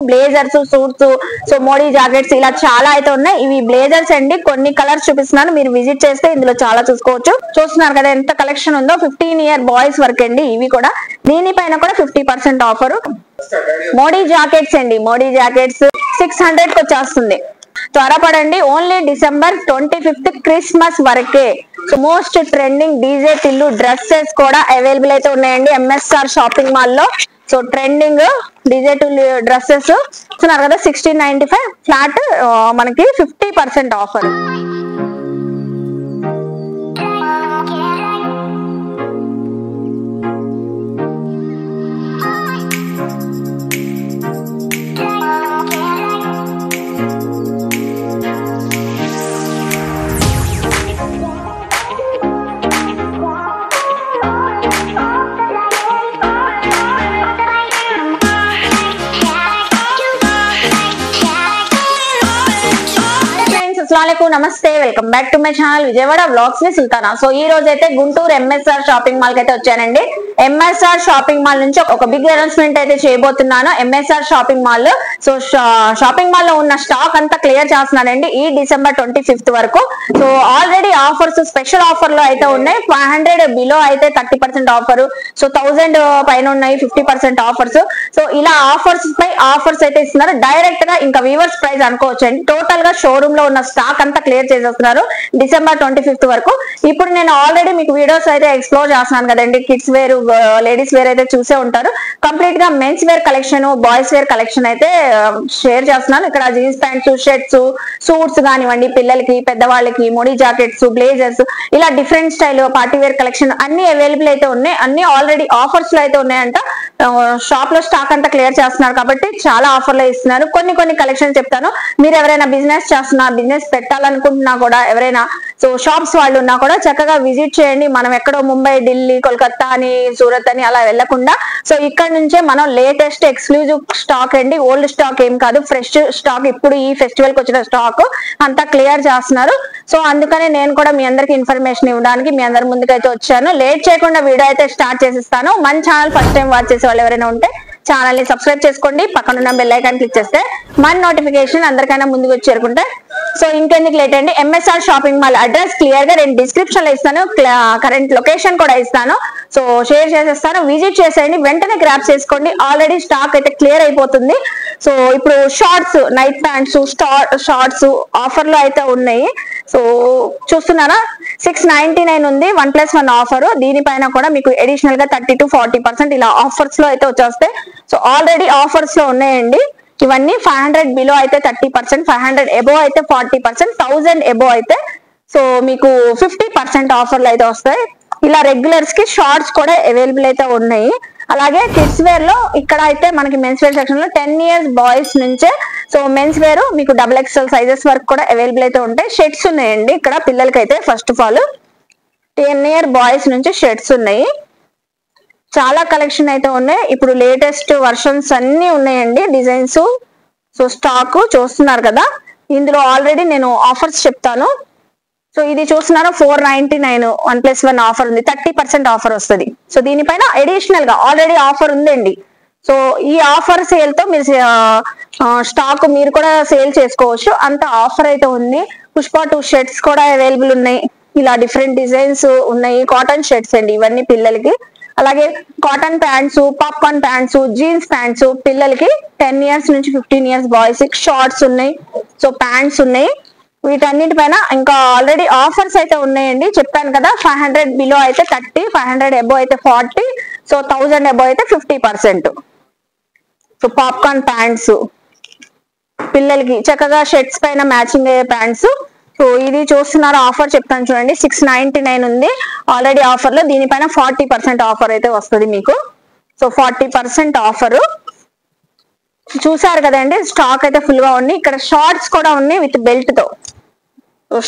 Blazers, suits, so Modi jackets ఇలా చాలా అయితే ఉన్నాయి. ఇవి బ్లేజర్స్ అండి, కొన్ని కలర్స్ చూపిస్తున్నాను, మీరు విజిట్ చేస్తే ఇందులో చాలా చూసుకోవచ్చు. చూస్తున్నారు కదా ఎంత కలెక్షన్ ఉందో. 15 year బాయ్స్ వర్క్ అండి ఇవి కూడా. దీనిపైన కూడా 50% ఆఫర్. మోడీ జాకెట్స్ అండి, మోడీ జాకెట్స్ 600 కి వచ్చేస్తుంది. త్వరపడండి, ఓన్లీ December 25th క్రిస్మస్ వరకే. So most trending DJ Tillu dresses కూడా అవైలబుల్ అయితే ఉన్నాయండి ఎంఎస్ఆర్ షాపింగ్ మాల్ లో. So trending DJ Tillu dresses చూస్తున్నారు కదా, 1695 ఫ్లాట్, మనకి 50% ఆఫర్. నమస్తే, welcome back to my channel Vijayawada vlogs ని సుల్తానా. సో ఈ రోజు అయితే గుంటూరు ఎంఎస్ఆర్ షాపింగ్ మాల్ కి అయితే వచ్చానండి. ఎంఎస్ఆర్ షాపింగ్ మాల్ నుంచి ఒక బిగ్ అనౌన్స్మెంట్ అయితే చేయబోతున్నాను ఎంఎస్ఆర్ షాపింగ్ మాల్ లో. సో షాపింగ్ మాల్ లో ఉన్న స్టాక్ అంతా క్లియర్ చేస్తున్నానండి ఈ December 25th వరకు. So already offers, special offer లో అయితే ఉన్నాయి. 500 బిలో అయితే 30% ఆఫర్, సో 1000 పైన ఉన్నాయి 50% ఆఫర్స్. సో ఇలా ఆఫర్స్ పై ఆఫర్స్ అయితే ఇస్తున్నారు. డైరెక్ట్ గా ఇంకా వీవర్స్ ప్రైస్ అనుకోవచ్చండి. టోటల్ గా షోరూమ్ లో ఉన్న స్టాక్ అంతా క్లియర్ చేసేస్తున్నారు December 25th వరకు. ఇప్పుడు నేను ఆల్రెడీ మీకు వీడియోస్ అయితే ఎక్స్ప్లోర్ చేస్తున్నాను కదండి. కిడ్స్ వేర్, లేడీస్ వేర్ అయితే చూసే ఉంటారు. కంప్లీట్ గా men's wear collection, boys wear collection అయితే షేర్ చేస్తున్నాను. ఇక్కడ జీన్స్ ప్యాంట్స్, షర్ట్స్, సూట్స్ కానివ్వండి, పిల్లలకి, పెద్దవాళ్ళకి, మోడీ జాకెట్స్, బ్లేజర్స్, ఇలా different style party wear collection అన్ని అవైలబుల్ అయితే ఉన్నాయి. అన్ని ఆల్రెడీ ఆఫర్స్ లో అయితే ఉన్నాయంట. షాప్ లో స్టాక్ అంతా క్లియర్ చేస్తున్నారు కాబట్టి చాలా ఆఫర్ లో ఇస్తున్నారు. కొన్ని కలెక్షన్ చెప్తాను. మీరు ఎవరైనా బిజినెస్ చేస్తున్నా, బిజినెస్ పెట్టాలనుకుంటున్నా కూడా, ఎవరైనా సో షాప్స్ వాళ్ళు ఉన్నా కూడా చక్కగా విజిట్ చేయండి. మనం ఎక్కడో ముంబై, ఢిల్లీ, కోల్కతా అని, సూరత్ అని అలా వెళ్లకుండా సో ఇక్కడ నుంచే మనం లేటెస్ట్ ఎక్స్క్లూజివ్ స్టాక్ అండి, ఓల్డ్ స్టాక్ ఏం కాదు, ఫ్రెష్ స్టాక్, ఇప్పుడు ఈ ఫెస్టివల్ కి వచ్చిన స్టాక్ అంతా క్లియర్ చేస్తున్నారు. సో అందుకని నేను కూడా మీ అందరికి ఇన్ఫర్మేషన్ ఇవ్వడానికి మీ అందరి ముందుకైతే వచ్చాను. లేట్ చేయకుండా వీడియో అయితే స్టార్ట్ చేసిస్తాను. మన ఛానల్ ఫస్ట్ టైం వాచ్ చేసే వాళ్ళు ఎవరైనా ఉంటే ఛానల్ ని సబ్స్క్రైబ్ చేసుకోండి. పక్కన ఉన్న బెల్ ఐకాన్ క్లిక్ చేస్తే మన నోటిఫికేషన్ అందరికైనా ముందుకు వచ్చి చేరుకుంటే. సో ఇంకెందుకు లేట్ అండి, MSR shopping mall address clear గా నేను డిస్క్రిప్షన్ లో ఇస్తాను, కరెంట్ లొకేషన్ కూడా ఇస్తాను. సో షేర్ చేసేస్తాను, విజిట్ చేసేయండి, వెంటనే గ్రాప్ చేసుకోండి. ఆల్రెడీ స్టాక్ అయితే క్లియర్ అయిపోతుంది. సో ఇప్పుడు shorts, night pants, shorts offer లో అయితే ఉన్నాయి. సో చూస్తున్నారా, 699 ఉంది, 1+1 ఆఫర్. దీనిపైన కూడా మీకు అడిషనల్ గా 30 to 40% ఇలా ఆఫర్స్ లో అయితే వచ్చేస్తాయి. సో ఆల్రెడీ ఆఫర్స్ లో ఉన్నాయండి ఇవన్నీ. 500 బిలో అయితే 30%, 500 ఎబో అయితే 40%, 1000 ఎబో అయితే సో మీకు 50% ఆఫర్లు అయితే వస్తాయి. ఇలా రెగ్యులర్స్ కి షార్ట్స్ కూడా అవైలబుల్ అయితే ఉన్నాయి. అలాగే కిడ్స్ వేర్ లో ఇక్కడ అయితే మనకి మెన్స్ వేర్ సెక్షన్ లో 10 years బాయ్స్ నుంచే సో మెన్స్ వేర్ మీకు XXL సైజెస్ వరకు కూడా అవైలబుల్ అయితే ఉంటాయి. షర్ట్స్ ఉన్నాయండి ఇక్కడ పిల్లలకి అయితే. First of all 10 year boys నుంచి షర్ట్స్ ఉన్నాయి, చాలా కలెక్షన్ అయితే ఉన్నాయి. ఇప్పుడు లేటెస్ట్ వర్షన్స్ అన్ని ఉన్నాయండి, డిజైన్స్. సో స్టాక్ చూస్తున్నారు కదా, ఇందులో ఆల్రెడీ నేను ఆఫర్స్ చెప్తాను. సో ఇది చూస్తున్నారా, 499 1+1 ఆఫర్ ఉంది, 30% ఆఫర్ వస్తుంది. సో దీనిపైన అడిషనల్ గా ఆల్రెడీ ఆఫర్ ఉందండి. సో ఈ ఆఫర్ సేల్ తో మీరు స్టాక్ మీరు కూడా సేల్ చేసుకోవచ్చు, అంత ఆఫర్ అయితే ఉంది. పుష్ప 2 షర్ట్స్ కూడా అవైలబుల్ ఉన్నాయి. ఇలా డిఫరెంట్ డిజైన్స్ ఉన్నాయి. కాటన్ షర్ట్స్ అండి ఇవన్నీ పిల్లలకి. అలాగే cotton pants, popcorn pants, jeans pants పిల్లలకి 10 years నుంచి 15 years బాయ్స్. షార్ట్స్ ఉన్నాయి, సో ప్యాంట్స్ ఉన్నాయి. వీటన్నిటిపైన ఇంకా ఆల్రెడీ ఆఫర్స్ అయితే ఉన్నాయండి. చెప్పాను కదా, 500 బిలో అయితే 30, 500 ఎబో అయితే 40, సో 1000 ఎబో అయితే 50%. సో పాప్కార్న్ ప్యాంట్స్ పిల్లలకి చక్కగా షర్ట్స్ పైన మ్యాచింగ్ అయ్యే ప్యాంట్స్. సో ఇది చూస్తున్నారు, ఆఫర్ చెప్తాను చూడండి, 699 ఉంది ఆల్రెడీ ఆఫర్ లో. దీనిపైన 40% ఆఫర్ అయితే వస్తుంది మీకు. సో 40% ఆఫర్ చూసారు కదండి. స్టాక్ అయితే ఫుల్ గా ఉంది. ఇక్కడ షార్ట్స్ కూడా ఉన్నాయి విత్ బెల్ట్ తో,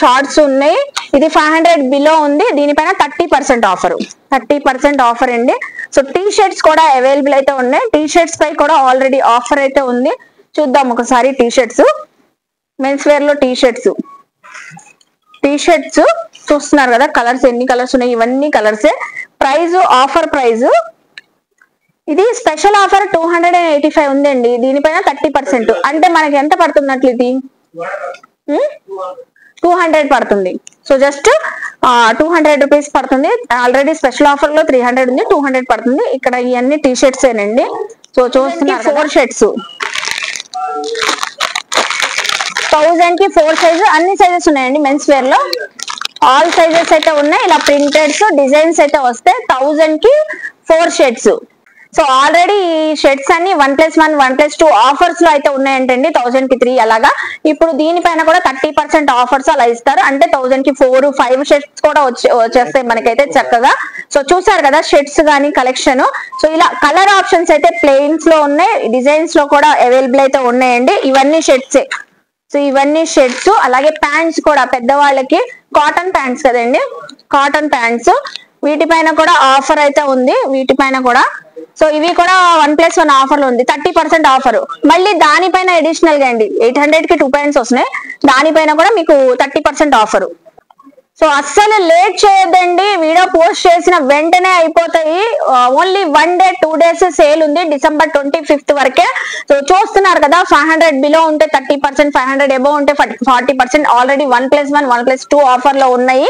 షార్ట్స్ ఉన్నాయి. ఇది 500 బిలో ఉంది, దీనిపైన 30% ఆఫర్, 30% ఆఫర్ అండి. సో టీ షర్ట్స్ కూడా అవైలబుల్ అయితే ఉన్నాయి. టీ షర్ట్స్ పై కూడా ఆల్రెడీ ఆఫర్ అయితే ఉంది. చూద్దాం ఒకసారి టీ షర్ట్స్. మెన్స్ వేర్ లో టీ షర్ట్స్ చూస్తున్నారు కదా, కలర్స్ ఎన్ని కలర్స్ ఉన్నాయి, ఇవన్నీ కలర్సే. ప్రైస్ ఆఫర్ ప్రైస్ ఇది స్పెషల్ ఆఫర్ 285 ఉందండి, దీనిపైన 30%. అంటే మనకి ఎంత పడుతున్నట్లు ఇది 200 పడుతుంది. సో జస్ట్ 200 రూపీస్ పడుతుంది. ఆల్రెడీ స్పెషల్ ఆఫర్ లో 300 ఉంది, 200 పడుతుంది. ఇక్కడ ఇవన్నీ టీ షర్ట్స్ ఏనండి. సో చూస్తున్నారు 4 షర్ట్స్ 1000 కి 4 సైజు, అన్ని సైజెస్ ఉన్నాయండి మెన్స్ వేర్ లో. ఆల్ సైజెస్ అయితే ఉన్నాయి. ఇలా ప్రింటెడ్స్ డిజైన్స్ అయితే వస్తాయి. 1000 కి 4 షర్ట్స్. సో ఆల్రెడీ ఈ షర్ట్స్ అన్ని 1+1 1+2 ఆఫర్స్ లో అయితే ఉన్నాయంటండి. 1000 కి 3 అలాగా. ఇప్పుడు దీనిపైన కూడా 30% ఆఫర్స్ అలా ఇస్తారు. అంటే 1000 కి 4-5 షర్ట్స్ కూడా వచ్చేస్తాయి మనకైతే చక్కగా. సో చూసారు కదా షర్ట్స్ గానీ కలెక్షన్. సో ఇలా కలర్ ఆప్షన్స్ అయితే ప్లెయిన్స్ లో ఉన్నాయి, డిజైన్స్ లో కూడా అవైలబుల్ అయితే ఉన్నాయండి. ఇవన్నీ షర్ట్సే. సో ఇవన్నీ షర్ట్స్. అలాగే ప్యాంట్స్ కూడా పెద్దవాళ్ళకి కాటన్ ప్యాంట్స్ కదండి, కాటన్ ప్యాంట్స్. వీటిపైన కూడా ఆఫర్ అయితే ఉంది. వీటిపైన కూడా సో ఇవి కూడా 1+1 ఆఫర్ లో ఉంది, 30% ఆఫర్. మళ్ళీ దానిపైన అడిషనల్ గా అండి 800 కి 2 పాయింట్స్ వస్తున్నాయి. దానిపైన కూడా మీకు 30% ఆఫర్. సో అస్సలు లేట్ చేయొద్దండి, వీడియో పోస్ట్ చేసిన వెంటనే అయిపోతాయి. ఓన్లీ 1 డే 2 డేస్ సేల్ ఉంది, December 25th వరకే. సో చూస్తున్నారు కదా 500 బిలో ఉంటే 30%, 500 అబోవ్ ఉంటే 40%. ఆల్రెడీ 1+1 1+2 ఆఫర్ లో ఉన్నాయి.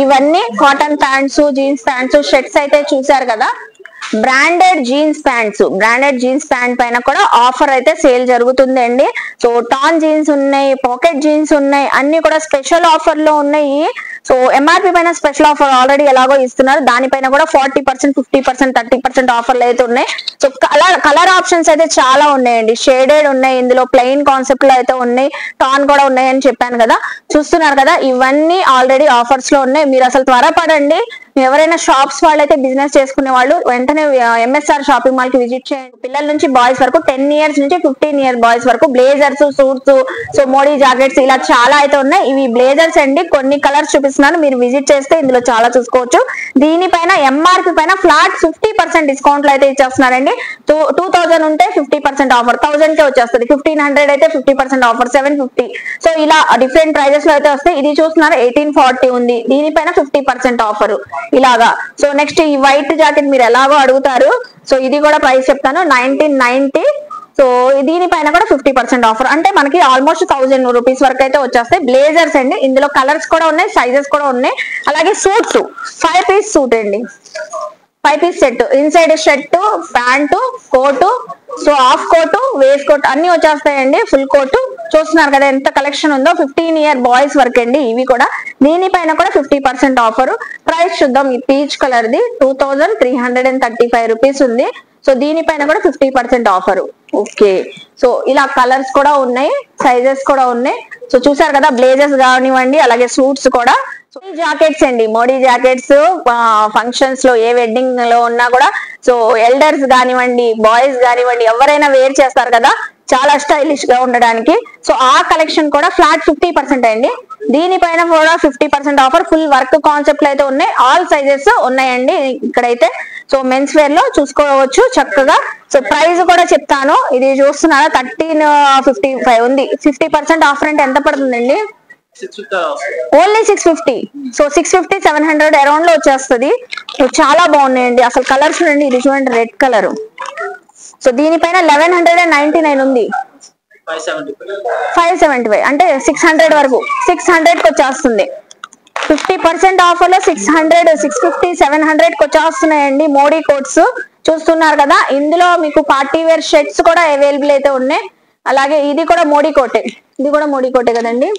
ఇవన్నీ cotton pants, jeans pants, shirts అయితే చూసారు కదా. బ్రాండెడ్ జీన్స్ ప్యాంట్ పైన కూడా ఆఫర్ అయితే సేల్ జరుగుతుంది అండి. సో టాన్ జీన్స్ ఉన్నాయి, పాకెట్ జీన్స్ ఉన్నాయి, అన్ని కూడా స్పెషల్ ఆఫర్ లో ఉన్నాయి. సో ఎంఆర్పి పైన స్పెషల్ ఆఫర్ ఆల్రెడీ ఎలాగో ఇస్తున్నారు, దానిపైన కూడా 40%, 50%, 30% ఆఫర్లు అయితే ఉన్నాయి. సో కలర్ ఆప్షన్స్ అయితే చాలా ఉన్నాయండి. షేడెడ్ ఉన్నాయి, ఇందులో ప్లెయిన్ కాన్సెప్ట్ లో అయితే ఉన్నాయి, టాన్ కూడా ఉన్నాయి అని చెప్పాను కదా. చూస్తున్నారు కదా ఇవన్నీ ఆల్రెడీ ఆఫర్స్ లో ఉన్నాయి. మీరు అసలు త్వరపడండి. ఎవరైనా షాప్స్ వాళ్ళైతే బిజినెస్ చేసుకునే వాళ్ళు వెంటనే ఎంఎస్ఆర్ షాపింగ్ మాల్ కి విజిట్ చేయండి. పిల్లల నుంచి బాయ్స్ వరకు 10 years నుంచి 15 years బాయ్స్ వరకు blazers, suits, so Modi jackets ఇలా చాలా అయితే ఉన్నాయి. ఇవి బ్లేజర్స్ అండి, కొన్ని కలర్స్ చూపిస్తున్నాను, మీరు విజిట్ చేస్తే ఇందులో చాలా చూసుకోవచ్చు. దీనిపైన ఎంఆర్పి పైన ఫ్లాట్ 50% డిస్కౌంట్ లో అయితే ఇచ్చేస్తున్నారండి. 2000 ఉంటే 50% ఆఫర్, 1000 కే వచ్చేస్తుంది. 1500 అయితే 50% ఆఫర్, 750. సో ఇలా డిఫరెంట్ ప్రైజెస్ లో అయితే వస్తాయి. ఇది చూస్తున్నారు 1840 ఉంది, దీనిపైన 50% ఆఫర్ ఇలాగా. సో నెక్స్ట్ ఈ వైట్ జాకెట్ మీరు ఎలాగో అడుగుతారు. సో ఇది కూడా ప్రైస్ చెప్తాను, 1990. సో దీనిపైన కూడా 50% ఆఫర్. అంటే మనకి ఆల్మోస్ట్ 1000 రూపీస్ వరకు అయితే వచ్చేస్తాయి. బ్లేజర్స్ అండి, ఇందులో కలర్స్ కూడా ఉన్నాయి, సైజెస్ కూడా ఉన్నాయి. అలాగే సూట్స్ 5 పీస్ సూట్ అండి, 5 piece set. Inside shirt, pant, coat, so half coat, waist coat అన్ని వచ్చేస్తాయండి. ఫుల్ కోటు చూస్తున్నారు కదా ఎంత కలెక్షన్ ఉందో. 15 year బాయ్స్ వరకు అండి ఇవి కూడా. దీనిపైన కూడా 50% ఆఫర్. ప్రైస్ చూద్దాం. ఈ పీచ్ కలర్ ది 2335 రూపీస్ ఉంది. సో దీనిపైన కూడా 50% ఆఫర్. ఓకే, సో ఇలా కలర్స్ కూడా ఉన్నాయి, సైజెస్ కూడా ఉన్నాయి. సో చూసారు కదా బ్లేజర్స్ కానివ్వండి, అలాగే సూట్స్ కూడా. సో ఈ జాకెట్స్ అండి, మోడీ జాకెట్స్ ఫంక్షన్స్ లో ఏ వెడ్డింగ్ లో ఉన్నా కూడా, సో ఎల్డర్స్ కానివ్వండి, బాయ్స్ కానివ్వండి, ఎవరైనా వేర్ చేస్తారు కదా చాలా స్టైలిష్ గా ఉండడానికి. సో ఆ కలెక్షన్ కూడా ఫ్లాట్ 50% అండి. దీనిపైన కూడా 50% ఆఫర్. ఫుల్ వర్క్ కాన్సెప్ట్ అయితే ఉన్నాయి, ఆల్ సైజెస్ ఉన్నాయండి ఇక్కడైతే. సో మెన్స్ వేర్ లో చూసుకోవచ్చు చక్కగా. సో ప్రైస్ కూడా చెప్తాను. ఇది చూస్తున్నారా 1355 ఉంది. 50% ఆఫర్ అంటే ఎంత పడుతుందండి? ఓన్లీ 650. సో 650 700 అరౌండ్ లో వచ్చేస్తుంది. చాలా బాగున్నాయండి అసలు కలర్స్ చూడండి. ఇది చూడండి రెడ్ కలర్. సో దీనిపైన 1199 ఉంది, 575 అంటే 600 వరకు, 600 కి వచ్చేస్తుంది. 50% ఆఫర్ లో 600, 650, 700 కి వచ్చేస్తున్నాయండి మోడీ కోట్స్. చూస్తున్నారు కదా ఇందులో మీకు పార్టీ వేర్ షర్ట్స్ కూడా అవైలబుల్ అయితే ఉన్నాయి. అలాగే ఇది కూడా మోడీ కోటే, ఇది కూడా మోడీ కోటే కదండి.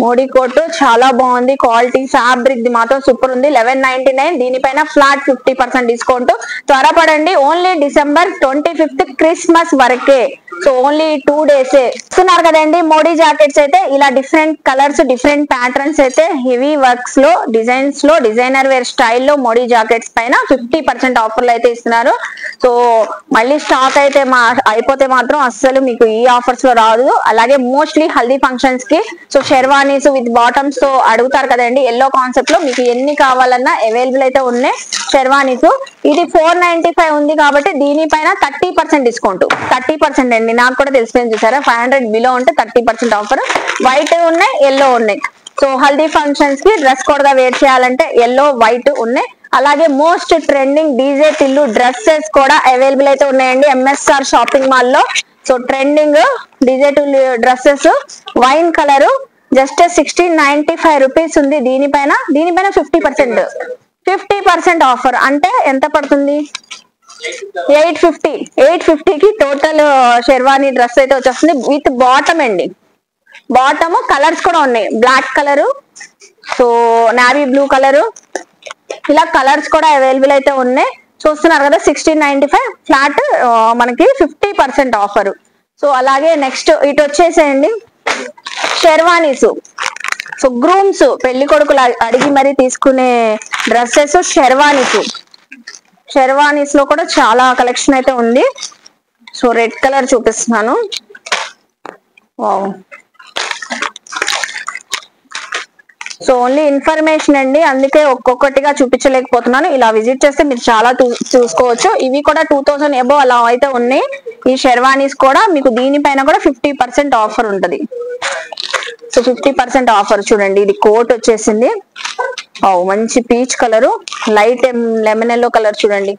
మోడీ కోట్ చాలా బాగుంది, క్వాలిటీ ఫ్యాబ్రిక్ ది మాత్రం సూపర్ ఉంది. 1199. దీనిపైన ఫ్లాట్ 50% డిస్కౌంట్. త్వరపడండి, ఓన్లీ December 25th క్రిస్మస్ వరకే. సో ఓన్లీ 2 డేసే. చూస్తున్నారు కదండి మోడీ జాకెట్స్ అయితే ఇలా డిఫరెంట్ కలర్స్, డిఫరెంట్ ప్యాటర్న్స్ అయితే హెవీ వర్క్స్ లో, డిజైన్స్ లో, డిజైనర్ వేర్ స్టైల్లో మోడీ జాకెట్స్ పైన 50% ఆఫర్లు అయితే ఇస్తున్నారు. సో మళ్ళీ స్టాక్ అయితే అయిపోతే మాత్రం అస్సలు మీకు ఈ ఆఫర్స్ లో రాదు. అలాగే మోస్ట్లీ హల్దీ ఫంక్షన్స్ కి సో షెర్వానీస్ విత్ బాటమ్స్ తో అడుగుతారు కదండి. ఎల్లో కాన్సెప్ట్ లో మీకు ఎన్ని కావాలన్నా అవైలబుల్ అయితే ఉన్నాయి షెర్వానీస్. ఇది 495 ఉంది కాబట్టి దీనిపైన 30% డిస్కౌంట్. 30% అండి, నాకు కూడా తెలిసిపోయింది చూసారా. 500 బిలో ఉంటే 30% ఆఫర్. వైట్ ఉన్నాయి, ఎల్లో ఉన్నాయి. సో హల్దీ ఫంక్షన్స్ కి డ్రెస్ కోడ్ గా వేర్ చేయాలంటే ఎల్లో, వైట్ ఉన్నాయి. అలాగే most trending DJ Tillu dresses కూడా అవైలబుల్ అయితే ఉన్నాయండి ఎంఎస్ఆర్ షాపింగ్ మాల్ లో. So trending DJ Tillu dresses wine colour just 1695 rupees ఉంది. దీనిపైన 50% ఆఫర్ అంటే ఎంత పడుతుంది? 850 కి టోటల్ షెర్వానీ డ్రెస్ అయితే వచ్చేస్తుంది విత్ బాటమ్ అండి. బాటమ్ కలర్స్ కూడా ఉన్నాయి, black colour, so navy blue colour, ఇలా కలర్స్ కూడా అవైలబుల్ అయితే ఉన్నాయి. చూస్తున్నారు కదా 1695 ఫ్లాట్ మనకి 50% ఆఫర్. సో అలాగే నెక్స్ట్ ఇటు వచ్చేసేయండి షెర్వానీస్. సో గ్రూమ్స్ పెళ్లి కొడుకులు అడిగి మరి తీసుకునే డ్రెస్సెస్ షెర్వానీస్ లో కూడా చాలా కలెక్షన్ అయితే ఉంది. సో రెడ్ కలర్ చూపిస్తున్నాను. వావ్, సో ఓన్లీ ఇన్ఫర్మేషన్ అండి, అందుకే ఒక్కొక్కటిగా చూపించలేకపోతున్నాను. ఇలా విజిట్ చేస్తే మీరు చాలా చూసుకోవచ్చు. ఇవి కూడా 2000 అబోవ్ అలా అయితే ఉన్నాయి. ఈ షెర్వానీస్ కూడా మీకు దీనిపైన కూడా 50% ఆఫర్ ఉంటది. సో 50% ఆఫర్ చూడండి. ఇది కోట్ వచ్చేసింది, మంచి peach colour, light lemon yellow colour చూడండి.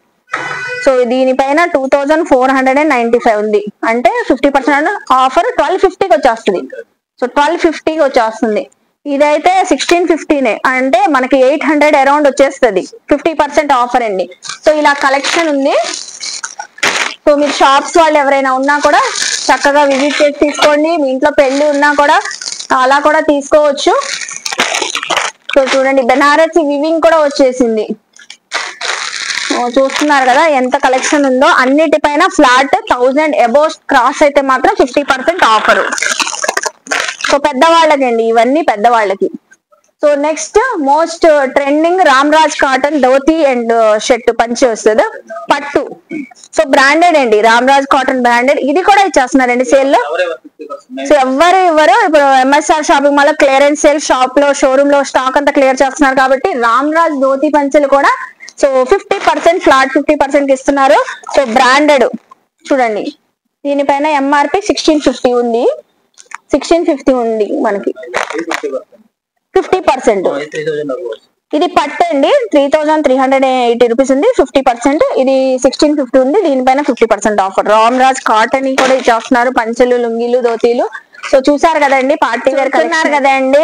సో దీనిపైన 2495 ఉంది, అంటే 50% ఆఫర్ 1250కి వచ్చేస్తుంది. సో 1250కి వచ్చేస్తుంది. ఇదైతే 1650 అంటే మనకి 800 అరౌండ్ వచ్చేస్తుంది. 50% ఆఫర్ అండి. సో ఇలా కలెక్షన్ ఉంది. సో మీరు షాప్స్ వాళ్ళు ఎవరైనా ఉన్నా కూడా చక్కగా విజిట్ చేసి తీసుకోండి. మీ ఇంట్లో పెళ్లి ఉన్నా కూడా అలా కూడా తీసుకోవచ్చు. సో చూడండి బెనారసి వివింగ్ కూడా వచ్చేసింది. చూస్తున్నారు కదా ఎంత కలెక్షన్ ఉందో. అన్నిటిపైన ఫ్లాట్ 1000 అబోవ్ క్రాస్ అయితే మాత్రం 50% ఆఫర్. సో పెద్దవాళ్ళకండి ఇవన్నీ, పెద్దవాళ్ళకి. So next most trending Ramraj cotton dhoti and shirt పంచి వస్తుంది పట్టు. సో బ్రాండెడ్ అండి, రామ్రాజ్ కాటన్ బ్రాండెడ్. ఇది కూడా ఇచ్చేస్తున్నారండి సేల్ లో. సో ఎవరు ఇప్పుడు MSR shopping mall clearance sale shop లో షోరూమ్ లో స్టాక్ అంతా క్లియర్ చేస్తున్నారు కాబట్టి రామ్రాజ్ ధోతి పంచలు కూడా సో 50% ఫ్లాట్ 50% ఇస్తున్నారు. సో బ్రాండెడ్ చూడండి. దీనిపైన ఎంఆర్పి 1650 ఉంది, 1650 ఉంది మనకి 50%. ఇది పట్టు అండి 3380 రూపీస్ ఉంది, 50%. ఇది 1650 ఉంది, దీనిపైన 50% ఆఫర్. రామ్రాజ్ కాటన్ కూడా ఇచ్చేస్తున్నారు, పంచలు, లుంగీలు, ధోతీలు. సో చూసారు కదండి పార్టీ వేర్ కలుస్తున్నారు కదండి.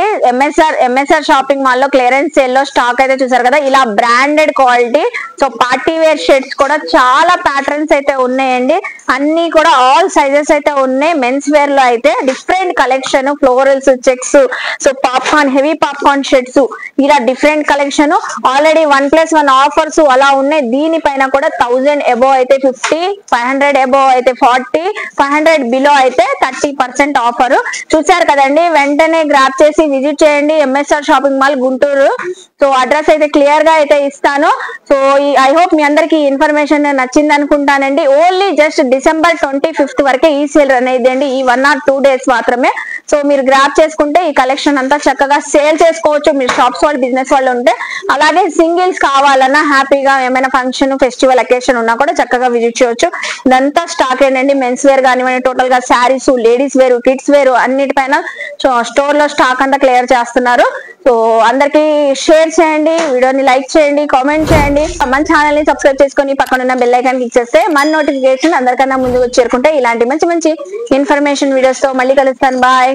ఎంఎస్ఆర్ షాపింగ్ మాల్ లో క్లియరెన్స్ సేల్ లో స్టాక్ అయితే చూసారు కదా, ఇలా branded quality. So party wear shirts కూడా చాలా ప్యాటర్న్స్ అయితే ఉన్నాయండి. అన్ని కూడా ఆల్ సైజెస్ అయితే ఉన్నాయి. మెన్స్ వేర్ లో అయితే different collection, florals, checks, so popcorn, heavy popcorn shirts, ఇలా డిఫరెంట్ కలెక్షన్. ఆల్రెడీ 1+1 ఆఫర్స్ అలా ఉన్నాయి. దీనిపైన కూడా 1000 అబోవ్ అయితే 50, 500 అబోవ్ అయితే 40, 500 బిలో అయితే 30% ఆఫర్. చూసారు కదండి, వెంటనే గ్రాప్ చేసి విజిట్ చేయండి MSR shopping mall Guntur. So address అయితే క్లియర్ గా అయితే ఇస్తాను. సో ఐ హోప్ మీ అందరికి ఇన్ఫర్మేషన్ నచ్చింది అనుకుంటానండి. ఓన్లీ జస్ట్ December 25th వరకే ఈ సేల్ రన్ అయ్యిందండి, ఈ 1 or 2 days మాత్రమే. సో మీరు గ్రాప్ చేసుకుంటే ఈ కలెక్షన్ అంతా చక్కగా సేల్ చేసుకోవచ్చు మీరు షాప్స్ వాళ్ళు, బిజినెస్ వాళ్ళు ఉంటే. అలాగే సింగిల్స్ కావాలన్నా హ్యాపీగా ఏమైనా ఫంక్షన్, ఫెస్టివల్ అకేషన్ ఉన్నా కూడా చక్కగా విజిట్ చేయొచ్చు. ఇదంతా స్టాక్ ఏంటండి, మెన్స్ వేర్ కానివ్వండి, టోటల్ గా శారీస్, లేడీస్ వేరు, కిడ్స్ వేరు అన్నిటిపైన స్టోర్ లో స్టాక్ అంతా క్లియర్ చేస్తున్నారు. సో అందరికి షేర్ చేయండి, వీడియోని లైక్ చేయండి, కామెంట్ చేయండి. మన ఛానల్ ని సబ్స్క్రైబ్ చేసుకొని పక్కన ఉన్న బెల్ ఐకాన్ క్లిక్ చేస్తే మన నోటిఫికేషన్ అందరికన్నా ముందుకు చేరుకుంటే ఇలాంటి మంచి మంచి ఇన్ఫర్మేషన్ వీడియోస్ తో మళ్ళీ కలుస్తాను. బాయ్.